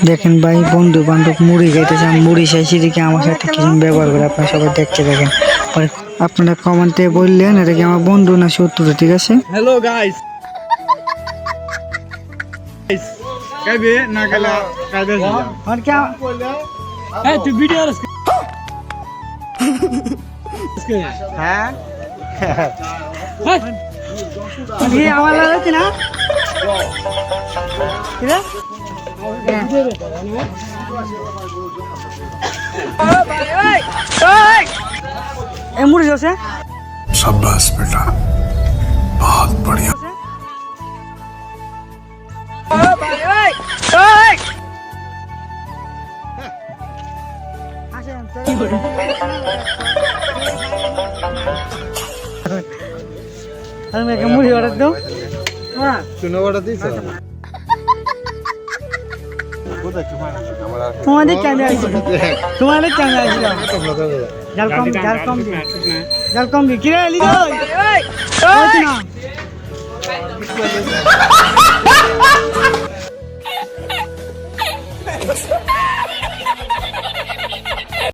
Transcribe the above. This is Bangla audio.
দেখেন ভাই, বন্ধু বান্ধব মুড়ি খাইতেছে, আমি মুড়ি চাইছি দেখে আমার সাথে কিছু ব্যবহার করে। আপনারা সবাই দেখতে দেখেন, পরে আপনারা কমেন্টে বললেন এটা কি আমার বন্ধু না শত্রু, ঠিক আছে? হ্যালো গাইস, কাইবে না গেলা কাইবে আর কি এই তুই ভিডিও হ্যাঁ কি আমার লাগছে না কি রে এ মুড়ি আছে। शाबाश बेटा, बहुत बढ़िया। মুড়ি অর্ডার দাও। শুনে বড় দিছে তোমাদের ক্যামেরা আসছিল, তোমাদের ক্যামেরা আসছিল। জাল কম জাল কম জাল কম কি রে লিখো না।